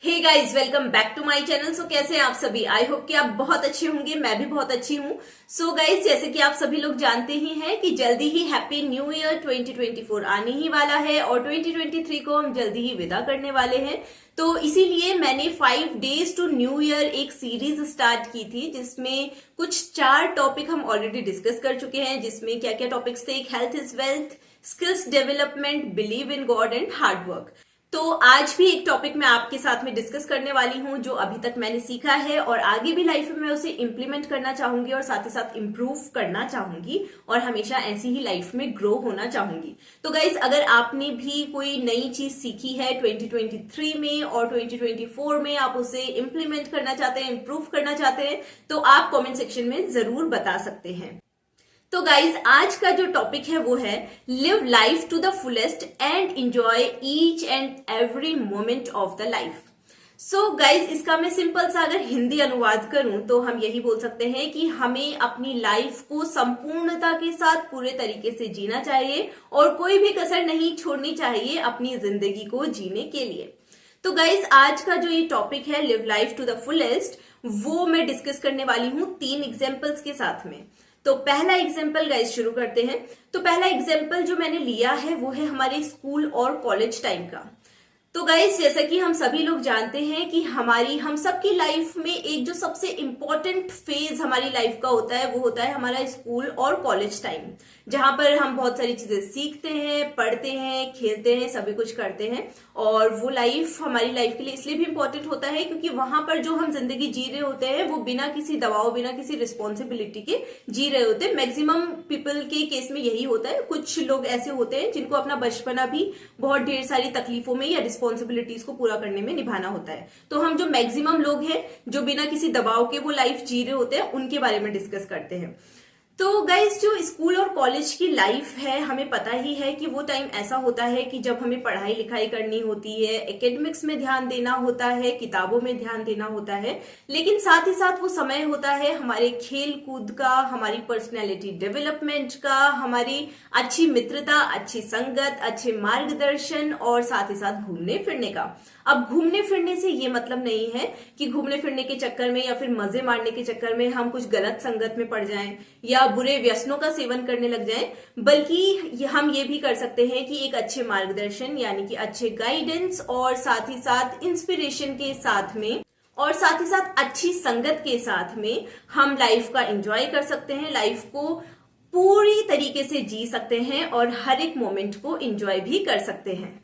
Hey guys, welcome back to my channel. So कैसे हैं आप सभी? आई होप कि आप बहुत अच्छे होंगे। मैं भी बहुत अच्छी हूँ। सो गाइज, जैसे कि आप सभी लोग जानते ही हैं कि जल्दी ही हैप्पी न्यू ईयर 2024 आने ही वाला है और 2023 को हम जल्दी ही विदा करने वाले हैं। तो इसीलिए मैंने 5 डेज टू न्यू ईयर एक सीरीज स्टार्ट की थी, जिसमें कुछ 4 टॉपिक हम ऑलरेडी डिस्कस कर चुके हैं। जिसमें क्या क्या टॉपिक्स थे? Health is wealth, skills development, believe in God and hard work. तो आज भी एक टॉपिक मैं आपके साथ में डिस्कस करने वाली हूं जो अभी तक मैंने सीखा है और आगे भी लाइफ में मैं उसे इंप्लीमेंट करना चाहूंगी और साथ ही साथ इंप्रूव करना चाहूंगी और हमेशा ऐसी ही लाइफ में ग्रो होना चाहूंगी। तो गाइज, अगर आपने भी कोई नई चीज सीखी है 2023 में और 2024 में आप उसे इंप्लीमेंट करना चाहते हैं, इंप्रूव करना चाहते हैं, तो आप कॉमेंट सेक्शन में जरूर बता सकते हैं। तो गाइज, आज का जो टॉपिक है वो है live life to the fullest and enjoy each and every moment of the life. So guys, इसका मैं सिंपल सा अगर हिंदी अनुवाद करूं तो हम यही बोल सकते हैं कि हमें अपनी लाइफ को संपूर्णता के साथ पूरे तरीके से जीना चाहिए और कोई भी कसर नहीं छोड़नी चाहिए अपनी जिंदगी को जीने के लिए। तो गाइज, आज का जो ये टॉपिक है live life to the fullest, वो मैं डिस्कस करने वाली हूं 3 एग्जाम्पल्स के साथ में। तो पहला एग्जाम्पल गाइज शुरू करते हैं। तो पहला एग्जाम्पल जो मैंने लिया है वो है हमारे स्कूल और कॉलेज टाइम का। तो गाइज, जैसा कि हम सभी लोग जानते हैं कि हम सबकी लाइफ में एक जो सबसे इंपॉर्टेंट फेज हमारी लाइफ का होता है वो होता है हमारा स्कूल और कॉलेज टाइम, जहां पर हम बहुत सारी चीजें सीखते हैं, पढ़ते हैं, खेलते हैं, सभी कुछ करते हैं। और वो लाइफ हमारी लाइफ के लिए इसलिए भी इंपॉर्टेंट होता है क्योंकि वहां पर जो हम जिंदगी जी रहे होते हैं वो बिना किसी दबाव, बिना किसी रिस्पॉन्सिबिलिटी के जी रहे होते हैं। मैक्सिमम पीपल के केस में यही होता है। कुछ लोग ऐसे होते हैं जिनको अपना बचपना भी बहुत ढेर सारी तकलीफों में या रिस्पॉन्सिबिलिटीज को पूरा करने में निभाना होता है। तो हम जो मैक्सिमम लोग हैं जो बिना किसी दबाव के वो लाइफ जी रहे होते हैं, उनके बारे में डिस्कस करते हैं। तो गाइज, जो स्कूल और कॉलेज की लाइफ है, हमें पता ही है कि वो टाइम ऐसा होता है कि जब हमें पढ़ाई लिखाई करनी होती है, एकेडमिक्स में ध्यान देना होता है, किताबों में ध्यान देना होता है, लेकिन साथ ही साथ वो समय होता है हमारे खेल कूद का, हमारी पर्सनैलिटी डेवलपमेंट का, हमारी अच्छी मित्रता, अच्छी संगत, अच्छे मार्गदर्शन और साथ ही साथ घूमने फिरने का। अब घूमने फिरने से ये मतलब नहीं है कि घूमने फिरने के चक्कर में या फिर मजे मारने के चक्कर में हम कुछ गलत संगत में पड़ जाएं या बुरे व्यसनों का सेवन करने लग जाएं, बल्कि हम ये भी कर सकते हैं कि एक अच्छे मार्गदर्शन यानी कि अच्छे गाइडेंस और साथ ही साथ इंस्पिरेशन के साथ में और साथ ही साथ अच्छी संगत के साथ में हम लाइफ का एंजॉय कर सकते हैं, लाइफ को पूरी तरीके से जी सकते हैं और हर एक मोमेंट को एंजॉय भी कर सकते हैं।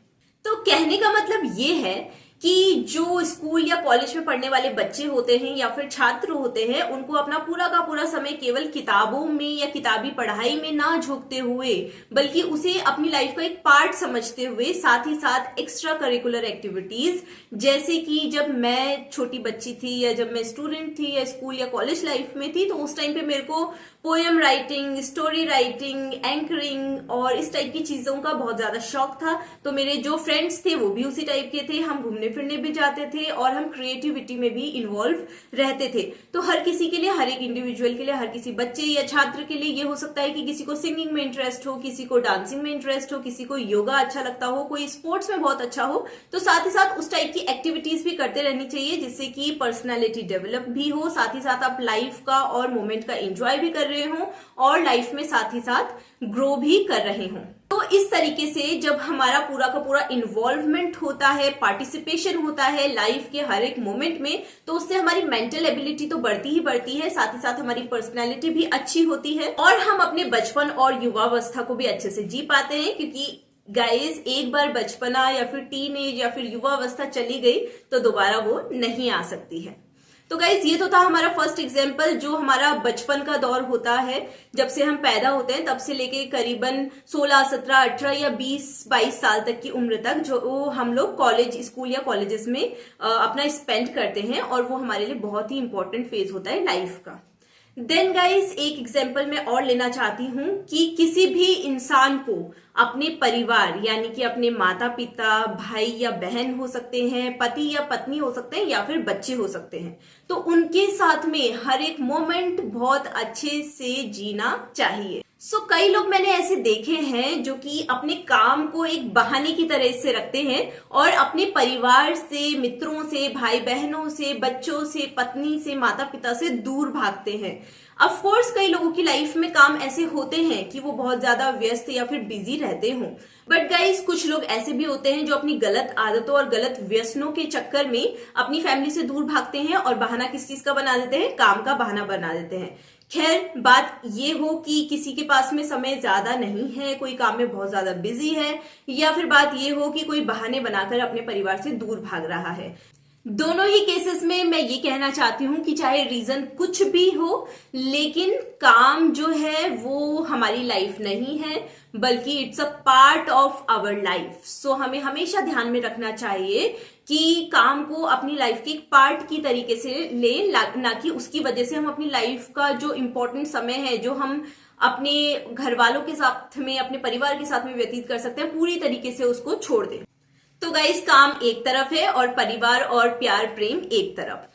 तो कहने का मतलब ये है कि जो स्कूल या कॉलेज में पढ़ने वाले बच्चे होते हैं या फिर छात्र होते हैं, उनको अपना पूरा का पूरा समय केवल किताबों में या किताबी पढ़ाई में ना झोंकते हुए, बल्कि उसे अपनी लाइफ का एक पार्ट समझते हुए साथ ही साथ एक्स्ट्रा करिकुलर एक्टिविटीज, जैसे कि जब मैं छोटी बच्ची थी या जब मैं स्टूडेंट थी या स्कूल या कॉलेज लाइफ में थी, तो उस टाइम पे मेरे को poem writing, story writing, anchoring और इस टाइप की चीजों का बहुत ज्यादा शौक था। तो मेरे जो फ्रेंड्स थे वो भी उसी टाइप के थे। हम घूमने फिरने भी जाते थे और हम क्रिएटिविटी में भी इन्वॉल्व रहते थे। तो हर किसी के लिए, हर एक इंडिविजुअल के लिए, हर किसी बच्चे या छात्र के लिए ये हो सकता है कि किसी को सिंगिंग में इंटरेस्ट हो, किसी को डांसिंग में इंटरेस्ट हो, किसी को योगा अच्छा लगता हो, कोई स्पोर्ट्स में बहुत अच्छा हो। तो साथ ही साथ उस टाइप की एक्टिविटीज भी करते रहनी चाहिए जिससे कि पर्सनैलिटी डेवलप भी हो, साथ ही साथ आप लाइफ का और मोमेंट का एंजॉय भी कर रहे हो और लाइफ में साथ ही साथ ग्रो भी कर रहे हो। तो इस तरीके से जब हमारा पूरा का पूरा इन्वॉल्वमेंट होता है, पार्टिसिपेशन होता है लाइफ के हर एक मोमेंट में, तो उससे हमारी मेंटल एबिलिटी तो बढ़ती ही बढ़ती है, साथ ही साथ हमारी पर्सनैलिटी भी अच्छी होती है और हम अपने बचपन और युवावस्था को भी अच्छे से जी पाते हैं। क्योंकि गाइज, एक बार बचपना या फिर टीन एज या फिर युवावस्था चली गई तो दोबारा वो नहीं आ सकती है। तो गाइज, ये तो था हमारा फर्स्ट एग्जाम्पल, जो हमारा बचपन का दौर होता है, जब से हम पैदा होते हैं तब से लेके करीबन 16, 17, 18 या 20, 22 साल तक की उम्र तक जो हम लोग कॉलेज, स्कूल या कॉलेजेस में अपना स्पेंड करते हैं और वो हमारे लिए बहुत ही इंपॉर्टेंट फेज होता है लाइफ का। देन गाइज, एक एग्जाम्पल मैं और लेना चाहती हूं कि किसी भी इंसान को अपने परिवार यानी कि अपने माता पिता, भाई या बहन हो सकते हैं, पति या पत्नी हो सकते हैं या फिर बच्चे हो सकते हैं, तो उनके साथ में हर एक मोमेंट बहुत अच्छे से जीना चाहिए। कई लोग मैंने ऐसे देखे हैं जो कि अपने काम को एक बहाने की तरह से रखते हैं और अपने परिवार से, मित्रों से, भाई बहनों से, बच्चों से, पत्नी से, माता पिता से दूर भागते हैं। ऑफ कोर्स कई लोगों की लाइफ में काम ऐसे होते हैं कि वो बहुत ज्यादा व्यस्त या फिर बिजी रहते हों, बट गाइस कुछ लोग ऐसे भी होते हैं जो अपनी गलत आदतों और गलत व्यसनों के चक्कर में अपनी फैमिली से दूर भागते हैं और बहाना किस चीज का बना देते हैं? काम का बहाना बना देते हैं। खैर, बात ये हो कि किसी के पास में समय ज्यादा नहीं है, कोई काम में बहुत ज्यादा बिजी है, या फिर बात ये हो कि कोई बहाने बनाकर अपने परिवार से दूर भाग रहा है, दोनों ही केसेस में मैं ये कहना चाहती हूं कि चाहे रीजन कुछ भी हो, लेकिन काम जो है वो हमारी लाइफ नहीं है, बल्कि it's a part of our life. So हमें हमेशा ध्यान में रखना चाहिए कि काम को अपनी लाइफ के एक पार्ट की तरीके से लें, ना कि उसकी वजह से हम अपनी लाइफ का जो इम्पोर्टेंट समय है, जो हम अपने घर वालों के साथ में, अपने परिवार के साथ में व्यतीत कर सकते हैं, पूरी तरीके से उसको छोड़ दें। तो गाइस, काम एक तरफ है और परिवार और प्यार प्रेम एक तरफ।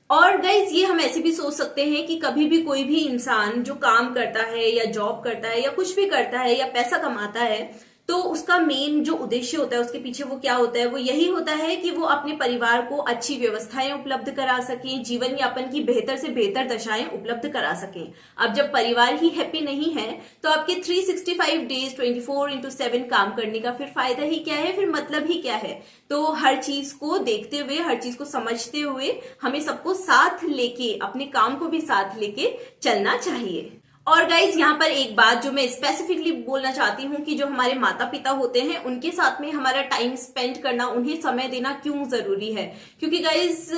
और गाइस, ये हम ऐसे भी सोच सकते हैं कि कभी भी कोई भी इंसान जो काम करता है या जॉब करता है या कुछ भी करता है या पैसा कमाता है, तो उसका मेन जो उद्देश्य होता है, उसके पीछे वो क्या होता है? वो यही होता है कि वो अपने परिवार को अच्छी व्यवस्थाएं उपलब्ध करा सकें, जीवन यापन की बेहतर से बेहतर दशाएं उपलब्ध करा सकें। अब जब परिवार ही हैप्पी नहीं है तो आपके 365 डेज 24/7 काम करने का फिर फायदा ही क्या है? फिर मतलब ही क्या है? तो हर चीज को देखते हुए, हर चीज को समझते हुए हमें सबको साथ लेके, अपने काम को भी साथ लेके चलना चाहिए। और गाइज, यहाँ पर एक बात जो मैं स्पेसिफिकली बोलना चाहती हूँ कि जो हमारे माता पिता होते हैं, उनके साथ में हमारा टाइम स्पेंड करना, उन्हें समय देना क्यों जरूरी है? क्योंकि गाइज,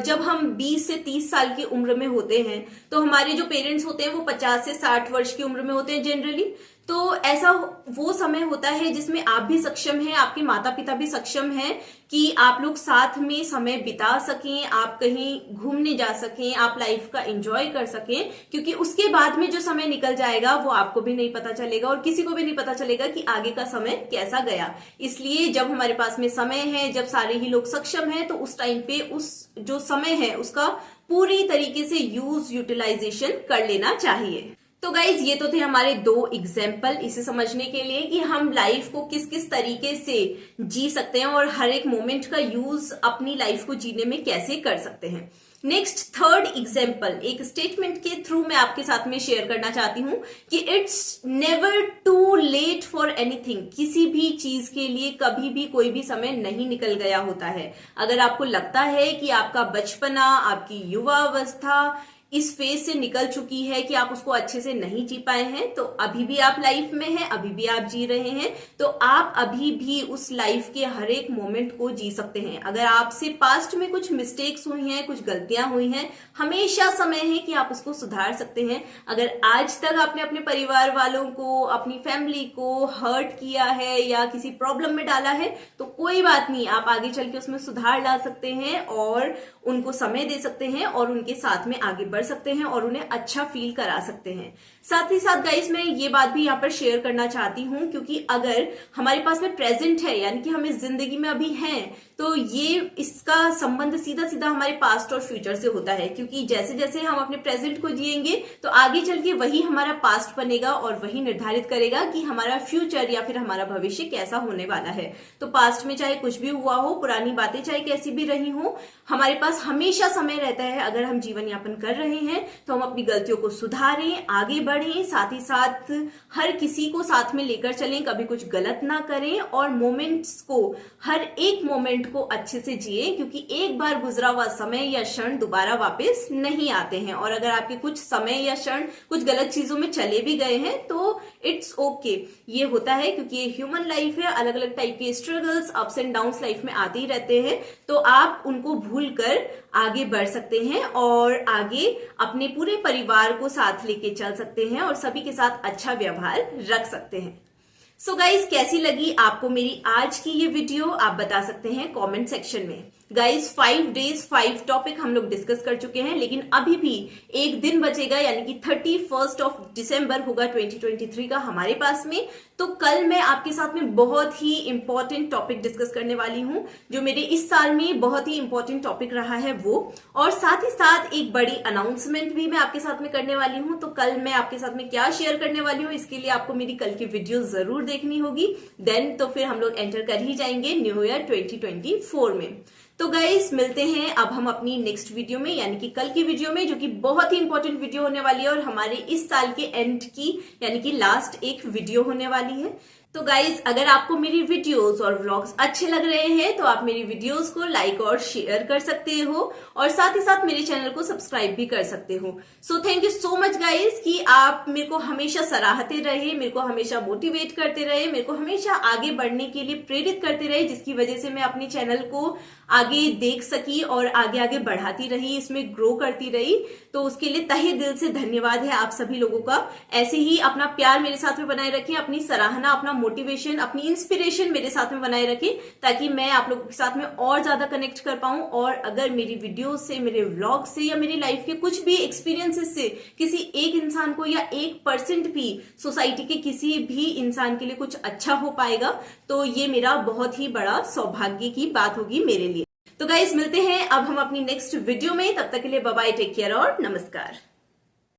जब हम 20 से 30 साल की उम्र में होते हैं तो हमारे जो पेरेंट्स होते हैं वो 50 से 60 वर्ष की उम्र में होते हैं जनरली। तो ऐसा वो समय होता है जिसमें आप भी सक्षम हैं, आपके माता पिता भी सक्षम हैं कि आप लोग साथ में समय बिता सकें, आप कहीं घूमने जा सकें, आप लाइफ का एंजॉय कर सकें। क्योंकि उसके बाद में जो समय निकल जाएगा वो आपको भी नहीं पता चलेगा और किसी को भी नहीं पता चलेगा कि आगे का समय कैसा गया। इसलिए जब हमारे पास में समय है, जब सारे ही लोग सक्षम हैं, तो उस टाइम पे उस जो समय है उसका पूरी तरीके से यूटिलाइजेशन कर लेना चाहिए। तो गाइज, ये तो थे हमारे 2 एग्जाम्पल इसे समझने के लिए कि हम लाइफ को किस किस तरीके से जी सकते हैं और हर एक मोमेंट का यूज अपनी लाइफ को जीने में कैसे कर सकते हैं। नेक्स्ट, थर्ड एग्जाम्पल एक स्टेटमेंट के थ्रू मैं आपके साथ में शेयर करना चाहती हूं कि it's never too late for anything. किसी भी चीज के लिए कभी भी कोई भी समय नहीं निकल गया होता है। अगर आपको लगता है कि आपका बचपना, आपकी युवा अवस्था इस फेज से निकल चुकी है कि आप उसको अच्छे से नहीं जी पाए हैं, तो अभी भी आप लाइफ में हैं, अभी भी आप जी रहे हैं, तो आप अभी भी उस लाइफ के हर एक मोमेंट को जी सकते हैं। अगर आपसे पास्ट में कुछ मिस्टेक्स हुई हैं, कुछ गलतियां हुई हैं, हमेशा समय है कि आप उसको सुधार सकते हैं। अगर आज तक आपने अपने परिवार वालों को, अपनी फैमिली को हर्ट किया है या किसी प्रॉब्लम में डाला है, तो कोई बात नहीं, आप आगे चल के उसमें सुधार ला सकते हैं और उनको समय दे सकते हैं और उनके साथ में आगे बढ़ सकते हैं और उन्हें अच्छा फील करा सकते हैं। साथ ही साथ गाइस, मैं ये बात भी यहाँ पर शेयर करना चाहती हूँ, क्योंकि अगर हमारे पास में प्रेजेंट है, यानी कि हम इस जिंदगी में अभी हैं, तो ये इसका संबंध सीधा सीधा हमारे पास्ट और फ्यूचर से होता है। क्योंकि जैसे जैसे हम अपने प्रेजेंट को जिएंगे तो आगे चल के वही हमारा पास्ट बनेगा और वही निर्धारित करेगा कि हमारा फ्यूचर या फिर हमारा भविष्य कैसा होने वाला है। तो पास्ट में चाहे कुछ भी हुआ हो, पुरानी बातें चाहे कैसी भी रही हो, हमारे पास हमेशा समय रहता है। अगर हम जीवन यापन कर रहे हैं तो हम अपनी गलतियों को सुधारें, आगे बढ़ें, साथ ही साथ हर किसी को साथ में लेकर चलें, कभी कुछ गलत ना करें और मोमेंट्स को, हर एक मोमेंट को अच्छे से जिए। क्योंकि एक बार गुजरा हुआ समय या क्षण दोबारा वापस नहीं आते हैं, और अगर आपके कुछ समय या क्षण कुछ गलत चीजों में चले भी गए हैं तो इट्स ओके। ये होता है क्योंकि ये ह्यूमन लाइफ है, अलग अलग टाइप के struggles, ups and downs life में आते ही रहते हैं। तो आप उनको भूल कर आगे बढ़ सकते हैं और आगे अपने पूरे परिवार को साथ लेके चल सकते हैं और सभी के साथ अच्छा व्यवहार रख सकते हैं। सो गाइज कैसी लगी आपको मेरी आज की ये वीडियो, आप बता सकते हैं कमेंट सेक्शन में। गाइज 5 डेज 5 टॉपिक हम लोग डिस्कस कर चुके हैं, लेकिन अभी भी एक दिन बचेगा, यानी कि 31 दिसंबर होगा 2023 का हमारे पास में। तो कल मैं आपके साथ में बहुत ही इंपॉर्टेंट टॉपिक डिस्कस करने वाली हूं, जो मेरे इस साल में बहुत ही इंपॉर्टेंट टॉपिक रहा है वो, और साथ ही साथ एक बड़ी अनाउंसमेंट भी मैं आपके साथ में करने वाली हूं। तो कल मैं आपके साथ में क्या शेयर करने वाली हूं, इसके लिए आपको मेरी कल की वीडियो जरूर देखनी होगी। देन तो फिर हम लोग एंटर कर ही जाएंगे न्यू ईयर 2024 में। तो गाइस मिलते हैं अब हम अपनी नेक्स्ट वीडियो में, यानी कि कल की वीडियो में, जो कि बहुत ही इंपॉर्टेंट वीडियो होने वाली है और हमारे इस साल के एंड की यानी कि लास्ट एक वीडियो होने वाली है। तो गाइज अगर आपको मेरी वीडियोस और व्लॉग्स अच्छे लग रहे हैं तो आप मेरी वीडियोस को लाइक और शेयर कर सकते हो, और साथ ही साथ मेरे चैनल को सब्सक्राइब भी कर सकते हो। So thank you so much guys कि आप मेरे को हमेशा सराहते रहे, मेरे को हमेशा मोटिवेट करते रहे, मेरे को हमेशा आगे बढ़ने के लिए प्रेरित करते रहे, जिसकी वजह से मैं अपने चैनल को आगे देख सकी और आगे आगे बढ़ाती रही, इसमें ग्रो करती रही। तो उसके लिए तहे दिल से धन्यवाद है आप सभी लोगों का। ऐसे ही अपना प्यार मेरे साथ में बनाए रखें, अपनी सराहना, अपना मोटिवेशन, अपनी इंस्पिरेशन मेरे साथ में बनाए रखें, ताकि मैं आप लोगों के साथ में और ज्यादा कनेक्ट कर पाऊं। और अगर मेरी वीडियो से, मेरे व्लॉग से या मेरी लाइफ के कुछ भी एक्सपीरियंसेस से किसी एक इंसान को या 1% भी सोसाइटी के किसी भी इंसान के लिए कुछ अच्छा हो पाएगा, तो ये मेरा बहुत ही बड़ा सौभाग्य की बात होगी मेरे लिए। तो गाइज मिलते हैं अब हम अपनी नेक्स्ट वीडियो में, तब तक के लिए बाय बाय, टेक केयर और नमस्कार।